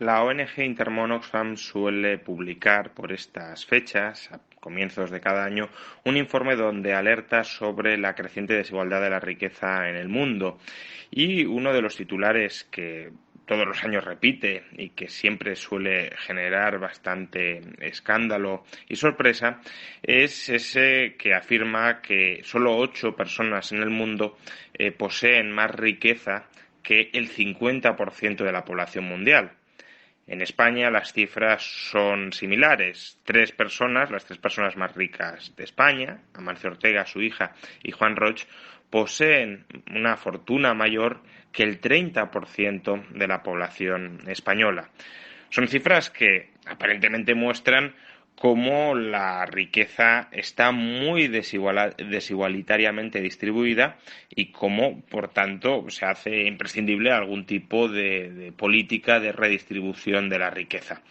La ONG Intermón Oxfam suele publicar por estas fechas, a comienzos de cada año, un informe donde alerta sobre la creciente desigualdad de la riqueza en el mundo. Y uno de los titulares que todos los años repite y que siempre suele generar bastante escándalo y sorpresa es ese que afirma que solo 8 personas en el mundo poseen más riqueza que el 50% de la población mundial. En España las cifras son similares. Las 3 personas más ricas de España, Amancio Ortega, su hija, y Juan Roig, poseen una fortuna mayor que el 30% de la población española. Son cifras que aparentemente muestran cómo la riqueza está muy desigualitariamente distribuida y cómo, por tanto, se hace imprescindible algún tipo de política de redistribución de la riqueza.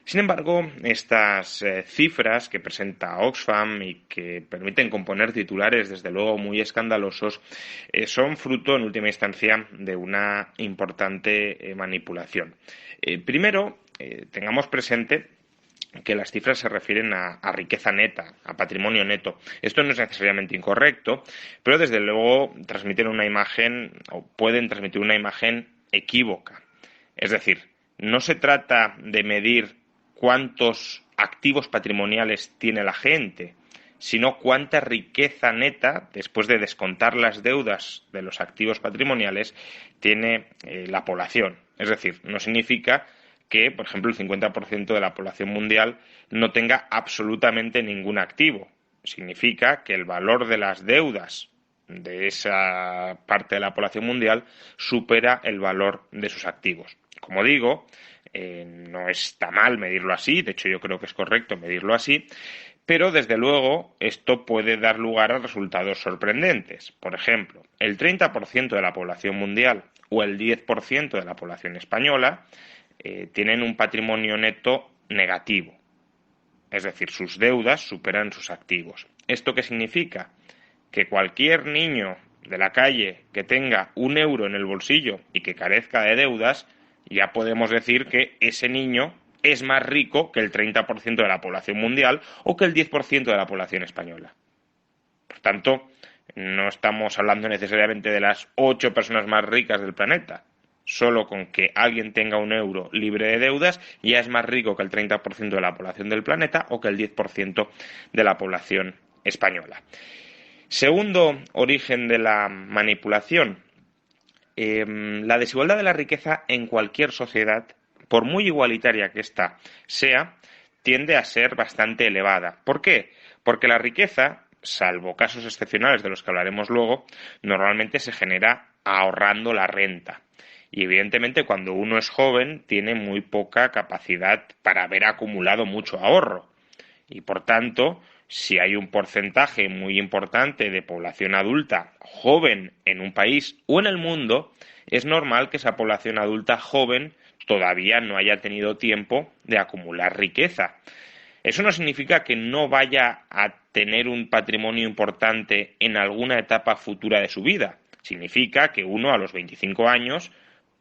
Sin embargo, estas cifras que presenta Oxfam y que permiten componer titulares desde luego muy escandalosos son fruto, en última instancia, de una importante manipulación. Primero, tengamos presente que las cifras se refieren a riqueza neta, a patrimonio neto. Esto no es necesariamente incorrecto, pero desde luego transmiten una imagen o pueden transmitir una imagen equívoca. Es decir, no se trata de medir cuántos activos patrimoniales tiene la gente, sino cuánta riqueza neta, después de descontar las deudas de los activos patrimoniales, tiene la población. Es decir, no significa que, por ejemplo, el 50% de la población mundial no tenga absolutamente ningún activo. Significa que el valor de las deudas de esa parte de la población mundial supera el valor de sus activos. Como digo, no está mal medirlo así, de hecho yo creo que es correcto medirlo así, pero desde luego esto puede dar lugar a resultados sorprendentes. Por ejemplo, el 30% de la población mundial o el 10% de la población española tienen un patrimonio neto negativo, es decir, sus deudas superan sus activos. ¿Esto qué significa? Que cualquier niño de la calle que tenga 1 euro en el bolsillo y que carezca de deudas, ya podemos decir que ese niño es más rico que el 30% de la población mundial o que el 10% de la población española. Por tanto, no estamos hablando necesariamente de las 8 personas más ricas del planeta. Solo con que alguien tenga 1 euro libre de deudas ya es más rico que el 30% de la población del planeta o que el 10% de la población española. Segundo origen de la manipulación, la desigualdad de la riqueza en cualquier sociedad, por muy igualitaria que ésta sea, tiende a ser bastante elevada. ¿Por qué? Porque la riqueza, salvo casos excepcionales de los que hablaremos luego, normalmente se genera ahorrando la renta. Y evidentemente cuando uno es joven tiene muy poca capacidad para haber acumulado mucho ahorro. Y por tanto, si hay un porcentaje muy importante de población adulta joven en un país o en el mundo, es normal que esa población adulta joven todavía no haya tenido tiempo de acumular riqueza. Eso no significa que no vaya a tener un patrimonio importante en alguna etapa futura de su vida. Significa que uno a los 25 años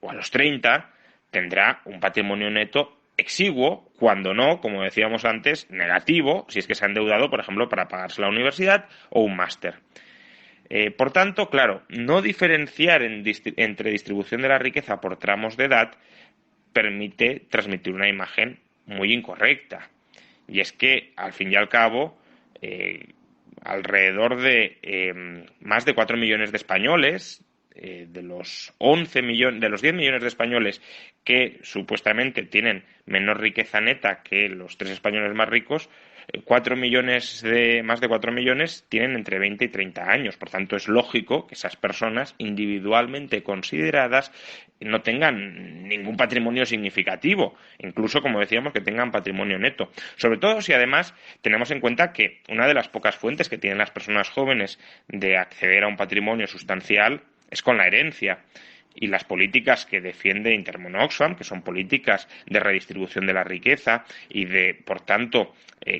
o a los 30 tendrá un patrimonio neto exiguo, cuando no, como decíamos antes, negativo, si es que se ha endeudado, por ejemplo, para pagarse la universidad o un máster. Por tanto, claro, no diferenciar entre distribución de la riqueza por tramos de edad permite transmitir una imagen muy incorrecta. Y es que, al fin y al cabo, alrededor de más de 4 millones de españoles, de los 11 millones, de los 10 millones de españoles que supuestamente tienen menor riqueza neta que los 3 españoles más ricos, 4 millones más de 4 millones tienen entre 20 y 30 años. Por tanto, es lógico que esas personas individualmente consideradas no tengan ningún patrimonio significativo, incluso, como decíamos, que tengan patrimonio neto. Sobre todo si además tenemos en cuenta que una de las pocas fuentes que tienen las personas jóvenes de acceder a un patrimonio sustancial es con la herencia. Y las políticas que defiende Intermón Oxfam, que son políticas de redistribución de la riqueza y de, por tanto,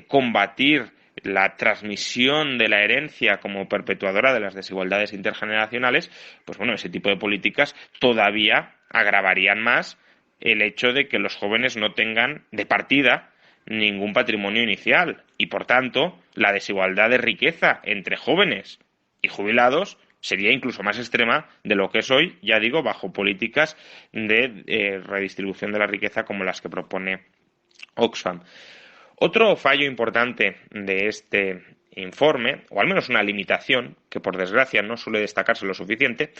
combatir la transmisión de la herencia como perpetuadora de las desigualdades intergeneracionales, pues bueno, ese tipo de políticas todavía agravarían más el hecho de que los jóvenes no tengan de partida ningún patrimonio inicial y, por tanto, la desigualdad de riqueza entre jóvenes y jubilados sería incluso más extrema de lo que es hoy, ya digo, bajo políticas de redistribución de la riqueza como las que propone Oxfam. Otro fallo importante de este informe, o al menos una limitación, que por desgracia no suele destacarse lo suficiente,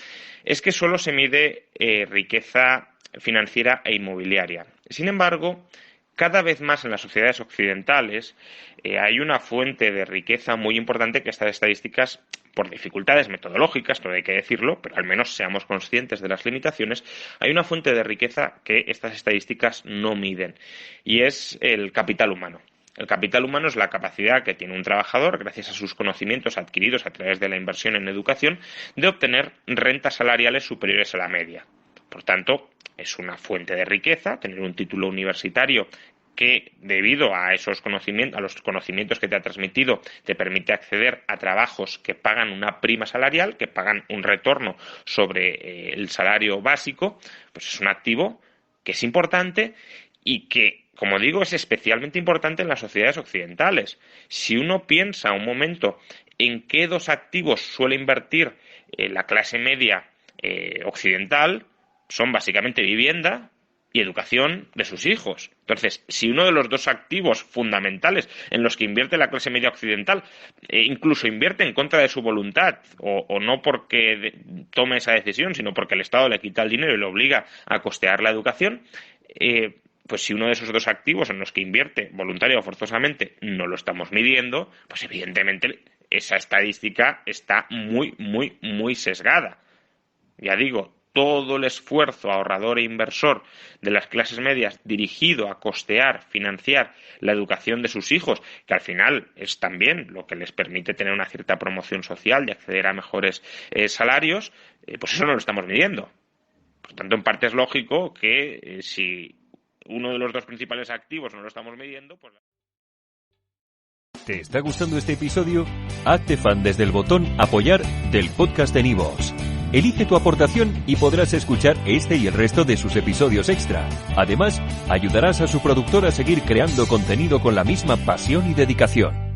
es que solo se mide riqueza financiera e inmobiliaria. Sin embargo, cada vez más en las sociedades occidentales hay una fuente de riqueza muy importante que estas estadísticas, por dificultades metodológicas, todo hay que decirlo, pero al menos seamos conscientes de las limitaciones, hay una fuente de riqueza que estas estadísticas no miden, y es el capital humano. El capital humano es la capacidad que tiene un trabajador, gracias a sus conocimientos adquiridos a través de la inversión en educación, de obtener rentas salariales superiores a la media. Por tanto, es una fuente de riqueza tener un título universitario que, debido a esos conocimientos, a los conocimientos que te ha transmitido, te permite acceder a trabajos que pagan una prima salarial, que pagan un retorno sobre el salario básico. Pues es un activo que es importante y que, como digo, es especialmente importante en las sociedades occidentales. Si uno piensa un momento en qué dos activos suele invertir la clase media occidental, son básicamente vivienda y educación de sus hijos. Entonces, si uno de los dos activos fundamentales en los que invierte la clase media occidental incluso invierte en contra de su voluntad, o no porque tome esa decisión, sino porque el Estado le quita el dinero y le obliga a costear la educación, pues si uno de esos dos activos en los que invierte voluntaria o forzosamente no lo estamos midiendo, pues evidentemente esa estadística está muy, muy, muy sesgada. Ya digo, todo el esfuerzo ahorrador e inversor de las clases medias dirigido a costear, financiar la educación de sus hijos, que al final es también lo que les permite tener una cierta promoción social y acceder a mejores salarios, pues eso no lo estamos midiendo. Por tanto, en parte es lógico que si uno de los dos principales activos no lo estamos midiendo, pues... ¿Te está gustando este episodio? Hazte fan desde el botón Apoyar del podcast de Nivos. Elige tu aportación y podrás escuchar este y el resto de sus episodios extra. Además, ayudarás a su productor a seguir creando contenido con la misma pasión y dedicación.